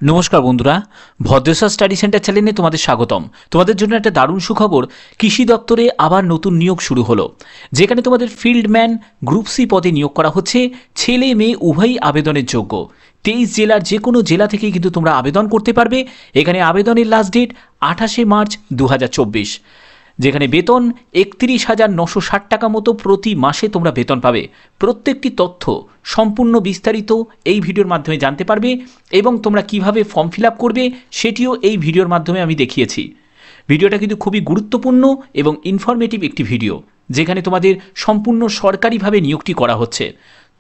নমস্কার বন্ধুরা, Bhadreswar study centre চ্যানেলে তোমাদের স্বাগতম। তোমাদের জন্য একটা দারুণ সুখবর, কৃষি দপ্তরে আবার নতুন নিয়োগ শুরু হলো, যেখানে তোমাদের ফিল্ডম্যান গ্রুপ সি পদে নিয়োগ করা হচ্ছে। ছেলে মেয়ে উভয়ই আবেদনের যোগ্য। 23 জেলার যে কোনো জেলা থেকে কিন্তু তোমরা আবেদন করতে পারবে। এখানে আবেদনের লাস্ট ডেট 28 মার্চ 2024, যেখানে বেতন 31,960 টাকা মতো প্রতি মাসে তোমরা বেতন পাবে। প্রত্যেকটি তথ্য সম্পূর্ণ বিস্তারিত এই ভিডিওর মাধ্যমে জানতে পারবে এবং তোমরা কিভাবে ফর্ম ফিল আপ করবে সেটিও এই ভিডিওর মাধ্যমে আমি দেখিয়েছি। ভিডিওটা কিন্তু খুবই গুরুত্বপূর্ণ এবং ইনফরমেটিভ একটি ভিডিও, যেখানে তোমাদের সম্পূর্ণ সরকারিভাবে নিয়োগটি করা হচ্ছে।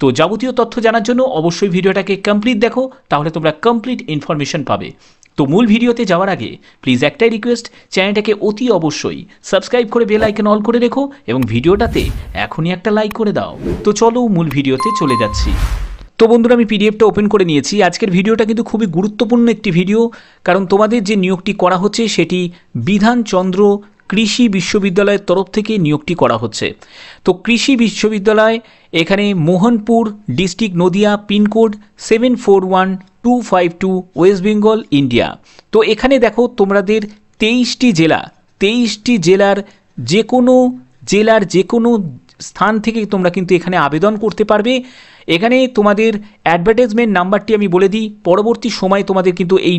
তো যাবতীয় তথ্য জানার জন্য অবশ্যই ভিডিওটাকে কমপ্লিট দেখো, তাহলে তোমরা কমপ্লিট ইনফরমেশন পাবে। তো মূল ভিডিওতে যাওয়ার আগে প্লিজ একটাই রিকোয়েস্ট, চ্যানেলটাকে অতি অবশ্যই সাবস্ক্রাইব করে বেল আইকন অল করে রেখো এবং ভিডিওটাতে এখনই একটা লাইক করে দাও। তো চলো মূল ভিডিওতে চলে যাচ্ছি। তো বন্ধুরা, আমি পিডিএফটা ওপেন করে নিয়েছি। আজকের ভিডিওটা কিন্তু খুবই গুরুত্বপূর্ণ একটি ভিডিও, কারণ তোমাদের যে নিয়োগটি করা হচ্ছে সেটি বিধানচন্দ্র কৃষি বিশ্ববিদ্যালয়ের তরফ থেকে নিয়োগটি করা হচ্ছে। তো কৃষি বিশ্ববিদ্যালয় এখানে Mohanpur district, Nadia, pincode 741252, West Bengal, India. তো এখানে দেখো তোমাদের 23টি জেলার যে কোনো স্থান থেকে তোমরা কিন্তু এখানে আবেদন করতে পারবে। এখানে তোমাদের অ্যাডভার্টাইজমেন্ট নাম্বারটি আমি বলে দিই, পরবর্তী সময়ে তোমাদের কিন্তু এই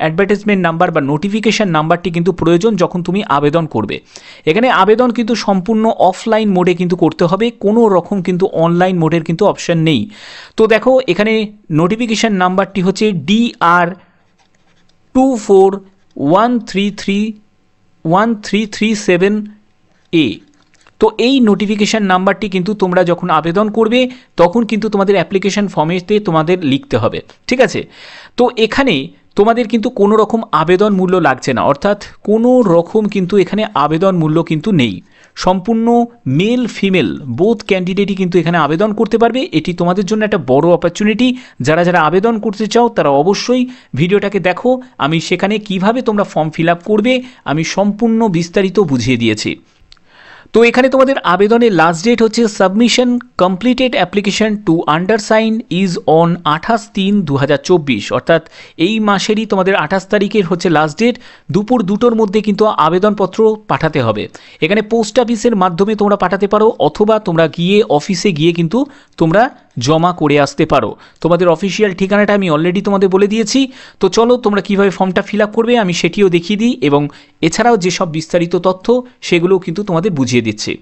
অ্যাডভার্টাইজমেন্ট নাম্বার বা নোটিফিকেশান নাম্বারটি কিন্তু প্রয়োজন যখন তুমি আবেদন করবে। এখানে আবেদন কিন্তু সম্পূর্ণ অফলাইন মোডে কিন্তু করতে হবে, কোনো রকম কিন্তু অনলাইন মোডের কিন্তু অপশান নেই। তো দেখো এখানে নোটিফিকেশান নাম্বারটি হচ্ছে DR 241337A। তো এই নোটিফিকেশান নাম্বারটি কিন্তু তোমরা যখন আবেদন করবে তখন কিন্তু তোমাদের অ্যাপ্লিকেশান ফর্মেতে তোমাদের লিখতে হবে, ঠিক আছে? তো এখানে তোমাদের কিন্তু কোনো রকম আবেদন মূল্য লাগছে না, অর্থাৎ কোনো রকম কিন্তু এখানে আবেদন মূল্য কিন্তু নেই। সম্পূর্ণ মেল ফিমেল বোথ ক্যান্ডিডেটই কিন্তু এখানে আবেদন করতে পারবে। এটি তোমাদের জন্য একটা বড় অপরচুনিটি। যারা আবেদন করতে চাও তারা অবশ্যই ভিডিওটাকে দেখো। আমি সেখানে কিভাবে তোমরা ফর্ম ফিল আপ করবে আমি সম্পূর্ণ বিস্তারিত বুঝিয়ে দিয়েছি। তো এখানে তোমাদের আবেদনের লাস্ট ডেট হচ্ছে submission completed application to undersign is on 28/3/2024, অর্থাৎ এই মাসেরই তোমাদের 28 তারিখের হচ্ছে লাস্ট ডেট। দুপুর 2টোর মধ্যে কিন্তু আবেদনপত্র পাঠাতে হবে। এখানে পোস্ট অফিসের মাধ্যমে তোমরা পাঠাতে পারো, অথবা তোমরা অফিসে গিয়ে কিন্তু তোমরা জমা করে আসতে পারো। তোমাদের অফিসিয়াল ঠিকানাটা আমি অলরেডি তোমাদের বলে দিয়েছি। তো চলো তোমরা কীভাবে ফর্মটা ফিল আপ করবে আমি সেটিও দেখিয়ে দিই, এবং এছাড়াও যেসব বিস্তারিত তথ্য সেগুলোও কিন্তু তোমাদের বুঝিয়ে দিচ্ছি।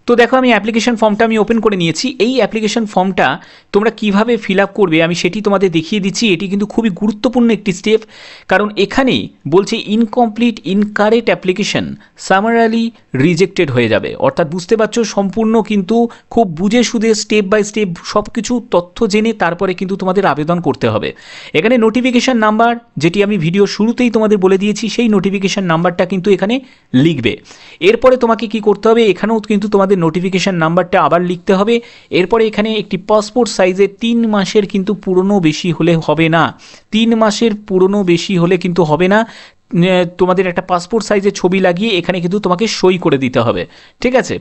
তো দেখো আমি অ্যাপ্লিকেশন ফর্মটা আমি ওপেন করে নিয়েছি। এই অ্যাপ্লিকেশন ফর্মটা তোমরা কিভাবে ফিল আপ করবে আমি সেটি তোমাদের দেখিয়ে দিচ্ছি। এটি কিন্তু খুবই গুরুত্বপূর্ণ একটি স্টেপ, কারণ এখানে বলছে ইনকমপ্লিট ইনকারেক্ট অ্যাপ্লিকেশন সামারালি রিজেক্টেড হয়ে যাবে। অর্থাৎ বুঝতে পারছো, সম্পূর্ণ কিন্তু খুব বুঝে সুঝে স্টেপ বাই স্টেপ সব কিছু তথ্য জেনে তারপরে কিন্তু তোমাদের আবেদন করতে হবে। এখানে নোটিফিকেশান নাম্বার, যেটি আমি ভিডিও শুরুতেই তোমাদের বলে দিয়েছি, সেই নোটিফিকেশান নাম্বারটা কিন্তু এখানে লিখবে। এরপরে তোমাকে কি করতে হবে, এখানেও কিন্তু তোমাদের নোটিফিকেশান নাম্বারটা আবার লিখতে হবে। এরপরে এখানে একটি পাসপোর্ট সাইজের 3 মাসের কিন্তু পুরনো বেশি হলে হবে না, 3 মাসের পুরনো বেশি হলে কিন্তু হবে না। তোমাদের একটা পাসপোর্ট সাইজের ছবি লাগিয়ে এখানে কিন্তু তোমাকে সই করে দিতে হবে, ঠিক আছে?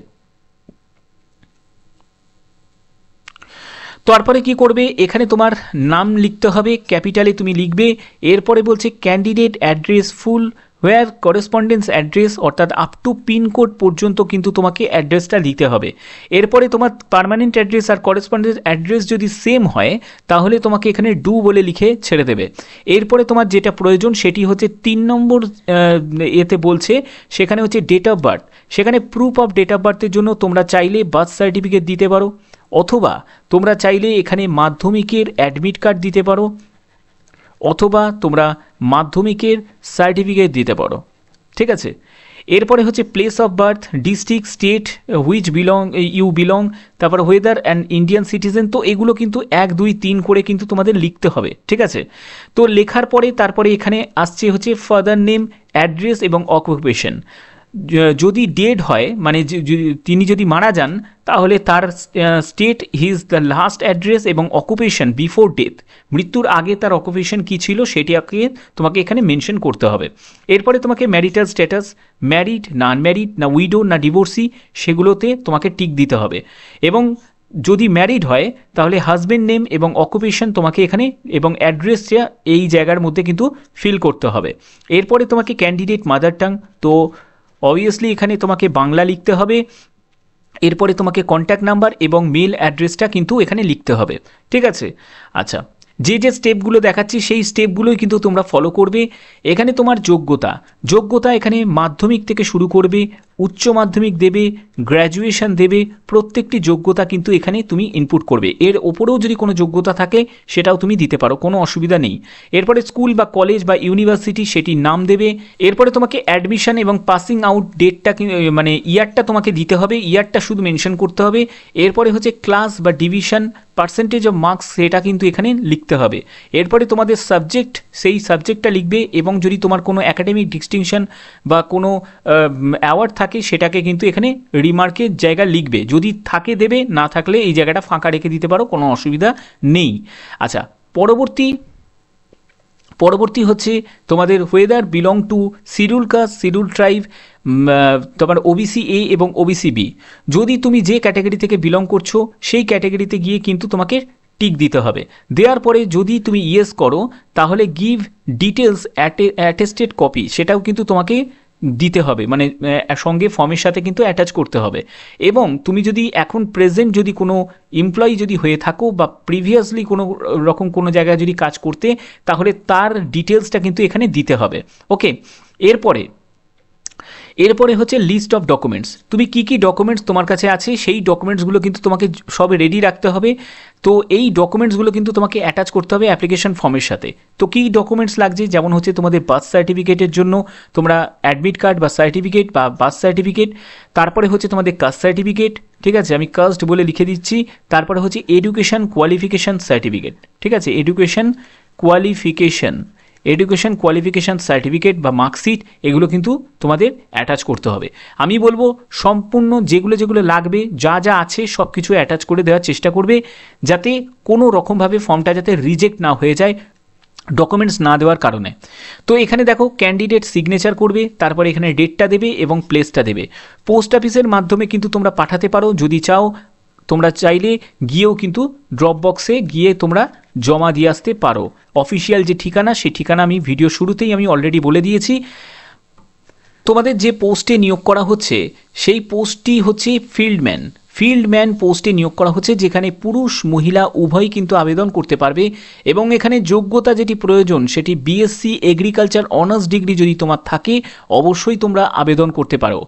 তারপরে কি করবে, এখানে তোমার নাম লিখতে হবে, ক্যাপিটালে তুমি লিখবে। এরপরে বলছে ক্যান্ডিডেট অ্যাড্রেস ফুল হোয়ার করেসপন্ডেন্স অ্যাড্রেস, অর্থাৎ আপ টু পিনকোড পর্যন্ত কিন্তু তোমাকে অ্যাড্রেসটা দিতে হবে। এরপরে তোমার পার্মানেন্ট অ্যাড্রেস আর করেসপন্ডেন্স অ্যাড্রেস যদি সেম হয় তাহলে তোমাকে এখানে ডু বলে লিখে ছেড়ে দেবে। এরপরে তোমার যেটা প্রয়োজন সেটি হচ্ছে 3 নম্বর এতে বলছে, সেখানে হচ্ছে ডেট অফ বার্থ। সেখানে প্রুফ অফ ডেট অফ বার্থের জন্য তোমরা চাইলে বার্থ সার্টিফিকেট দিতে পারো, অথবা তোমরা চাইলে এখানে মাধ্যমিকের অ্যাডমিট কার্ড দিতে পারো, অথবা তোমরা মাধ্যমিকের সার্টিফিকেট দিতে পারো, ঠিক আছে? এরপরে হচ্ছে place of birth, district, state which you belong, তারপর ওয়েদার অ্যান্ড ইন্ডিয়ান সিটিজেন। তো এগুলো কিন্তু 1 2 3 করে কিন্তু তোমাদের লিখতে হবে, ঠিক আছে? তো লেখার পরে তারপরে এখানে আসছে হচ্ছে ফাদার নেম, অ্যাড্রেস এবং অকুপেশন। যদি ডেড হয়, মানে তিনি যদি মারা যান, তাহলে তার state his the last address এবং অকুপেশন বিফোর ডেথ, মৃত্যুর আগে তার অকুপেশন কী ছিল সেটিকে তোমাকে এখানে মেনশন করতে হবে। এরপরে তোমাকে ম্যারিটাল স্ট্যাটাস, ম্যারিড না আনম্যারিড না উইডো না ডিভোর্সি, সেগুলোতে তোমাকে টিক দিতে হবে। এবং যদি ম্যারিড হয় তাহলে হাজব্যান্ড নেম এবং অকুপেশন তোমাকে এখানে এবং অ্যাড্রেসটা এই জায়গার মধ্যে কিন্তু ফিল করতে হবে। এরপরে তোমাকে ক্যান্ডিডেট মাদার টাং, তো অবভিয়াসলি এখানে তোমাকে বাংলা লিখতে হবে। এরপরে তোমাকে কন্ট্যাক্ট নাম্বার এবং মেল অ্যাড্রেসটা কিন্তু এখানে লিখতে হবে, ঠিক আছে। আচ্ছা, যে স্টেপগুলো দেখাচ্ছি সেই স্টেপগুলোই কিন্তু তোমরা ফলো করবে। এখানে তোমার যোগ্যতা এখানে মাধ্যমিক থেকে শুরু করবে, উচ্চ মাধ্যমিক দেবে, গ্র্যাজুয়েশন দেবে, প্রত্যেকটি যোগ্যতা কিন্তু এখানে তুমি ইনপুট করবে। এর ওপরেও যদি কোনো যোগ্যতা থাকে সেটাও তুমি দিতে পারো, কোনো অসুবিধা নেই। এরপরে স্কুল বা কলেজ বা ইউনিভার্সিটি সেটির নাম দেবে। এরপরে তোমাকে অ্যাডমিশন এবং পাসিং আউট ডেটটা মানে ইয়ারটা তোমাকে দিতে হবে, ইয়ারটা শুধু মেনশন করতে হবে। এরপরে হচ্ছে ক্লাস বা ডিভিশন, পার্সেন্টেজ অফ মার্কস সেটা কিন্তু এখানে লিখতে হবে। এরপরে তোমাদের সাবজেক্ট, সেই সাবজেক্টটা লিখবে এবং যদি তোমার কোনো একাডেমিক ডিস্টিংশন বা কোনো অ্যাওয়ার্ড থাকে সেটাকে কিন্তু এখানে রিমার্কের জায়গা লিখবে, যদি থাকে দেবে, না থাকলে এই জায়গাটা ফাঁকা রেখে দিতে পারো, কোনো অসুবিধা নেই। আচ্ছা, পরবর্তী হচ্ছে তোমাদের whether belong to schedule caste, schedule tribe, তোমার ওবিসি এ এবং ওবিসি বি। যদি তুমি যে ক্যাটাগরি থেকে বিলং করছো সেই ক্যাটাগরিতে গিয়ে কিন্তু তোমাকে টিক দিতে হবে। দেওয়ার পরে যদি তুমি ইয়েস করো তাহলে গিভ ডিটেলস অ্যাটেস্টেড কপি, সেটাও কিন্তু তোমাকে দিতে হবে, মানে সঙ্গে ফর্মের সাথে কিন্তু অ্যাটাচ করতে হবে। এবং তুমি যদি এখন প্রেজেন্ট যদি কোনো এমপ্লয়ি যদি হয়ে থাকো বা প্রিভিয়াসলি কোনো রকম কোনো জায়গায় যদি কাজ করতে, তাহলে তার ডিটেলসটা কিন্তু এখানে দিতে হবে। ওকে, এরপরে হচ্ছে লিস্ট অফ ডকুমেন্টস। তুমি কি কি ডকুমেন্টস তোমার কাছে আছে সেই ডকুমেন্টসগুলো কিন্তু তোমাকে সব রেডি রাখতে হবে। তো এই ডকুমেন্টসগুলো কিন্তু তোমাকে অ্যাটাচ করতে হবে অ্যাপ্লিকেশন ফর্মের সাথে। তো কী ডকুমেন্টস লাগছে, যেমন হচ্ছে তোমাদের বার্থ সার্টিফিকেটের জন্য তোমরা অ্যাডমিট কার্ড বা সার্টিফিকেট বা বার্থ সার্টিফিকেট, তারপরে হচ্ছে তোমাদের কাস্ট সার্টিফিকেট, ঠিক আছে, আমি কাস্ট বলে লিখে দিচ্ছি। তারপরে হচ্ছে এডুকেশন কোয়ালিফিকেশান সার্টিফিকেট, ঠিক আছে, এডুকেশন কোয়ালিফিকেশান সার্টিফিকেট বা মার্কশিট, এগুলো কিন্তু তোমাদের অ্যাটাচ করতে হবে। আমি বলবো সম্পূর্ণ যেগুলো লাগবে, যা আছে সব কিছু অ্যাটাচ করে দেওয়ার চেষ্টা করবে, যাতে কোনো রকমভাবে ফর্মটা যাতে রিজেক্ট না হয়ে যায় ডকুমেন্টস না দেওয়ার কারণে। তো এখানে দেখো ক্যান্ডিডেট সিগনেচার করবে, তারপরে এখানে ডেটটা দেবে এবং প্লেসটা দেবে। পোস্ট অফিসের মাধ্যমে কিন্তু তোমরা পাঠাতে পারো, যদি চাও তোমরা চাইলে গিয়েও কিন্তু ড্রপ বক্সে গিয়ে তোমরা জমা দিয়ে আসতে পারো। অফিসিয়াল যে ঠিকানা, সেই ঠিকানা আমি ভিডিও শুরুতেই আমি অলরেডি বলে দিয়েছি। তোমাদের যে পোস্টে নিয়োগ করা হচ্ছে সেই পোস্টটি হচ্ছে ফিল্ডম্যান পোস্টে নিয়োগ করা হচ্ছে, যেখানে পুরুষ মহিলা উভয়ই কিন্তু আবেদন করতে পারবে। এবং এখানে যোগ্যতা যেটি প্রয়োজন সেটি বিএসসি এগ্রিকালচার অনার্স ডিগ্রি যদি তোমার থাকে অবশ্যই তোমরা আবেদন করতে পারো।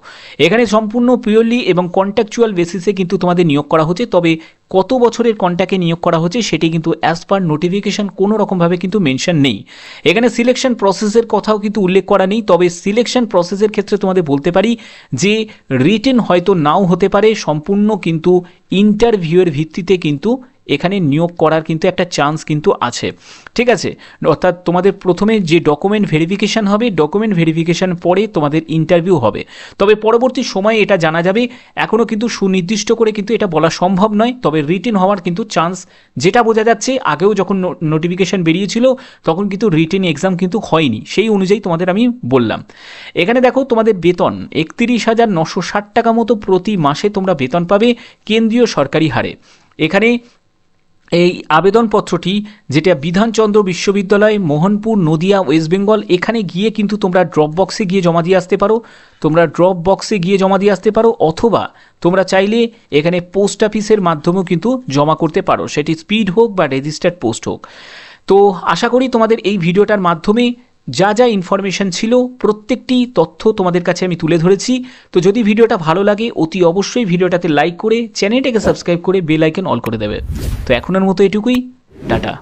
এখানে সম্পূর্ণ পিওরলি এবং কন্ট্রাকচুয়াল বেসিসে কিন্তু তোমাদের নিয়োগ করা হচ্ছে। তবে কত বছরের কন্ট্রাক্টে নিয়োগ করা হচ্ছে সেটি কিন্তু অ্যাজ পার নোটিফিকেশন কোনো রকমভাবে কিন্তু মেনশন নেই। এখানে সিলেকশন প্রসেসের কথাও কিন্তু উল্লেখ করা নেই। তবে সিলেকশন প্রসেসের ক্ষেত্রে তোমাদের বলতে পারি যে রিটেন হয়তো নাও হতে পারে, সম্পূর্ণ কিন্তু ইন্টারভিউয়ের ভিত্তিতে কিন্তু এখানে নিয়োগ করার কিন্তু একটা চান্স কিন্তু আছে, ঠিক আছে। অর্থাৎ তোমাদের প্রথমে যে ডকুমেন্ট ভেরিফিকেশান হবে, ডকুমেন্ট ভেরিফিকেশান পরে তোমাদের ইন্টারভিউ হবে। তবে পরবর্তী সময়ে এটা জানা যাবে, এখনও কিন্তু সুনির্দিষ্ট করে কিন্তু এটা বলা সম্ভব নয়। তবে রিটেন হওয়ার কিন্তু চান্স যেটা বোঝা যাচ্ছে, আগেও যখন নোটিফিকেশান বেরিয়েছিল তখন কিন্তু রিটেন এক্সাম কিন্তু হয়নি, সেই অনুযায়ী তোমাদের আমি বললাম। এখানে দেখো তোমাদের বেতন 31,960 টাকা মতো প্রতি মাসে তোমরা বেতন পাবে কেন্দ্রীয় সরকারি হারে। এখানে এই আবেদনপত্রটি যেটা বিধানচন্দ্র বিশ্ববিদ্যালয়, মোহনপুর, নদিয়া, ওয়েস্ট বেঙ্গল, এখানে গিয়ে কিন্তু তোমরা ড্রপ বক্সে গিয়ে জমা দিয়ে আসতে পারো। অথবা তোমরা চাইলে এখানে পোস্ট অফিসের মাধ্যমেও কিন্তু জমা করতে পারো, সেটি স্পিড হোক বা রেজিস্টার্ড পোস্ট হোক। তো আশা করি তোমাদের এই ভিডিওটার মাধ্যমে যা ইনফরমেশন ছিল প্রত্যেকটি তথ্য তোমাদের কাছে আমি তুলে ধরেছি। তো যদি ভিডিওটা ভালো লাগে অতি অবশ্যই ভিডিওটাতে লাইক করে চ্যানেলটাকে সাবস্ক্রাইব করে বেল আইকন অল করে দেবে। তো এখনের মতো এটুকুই, টাটা।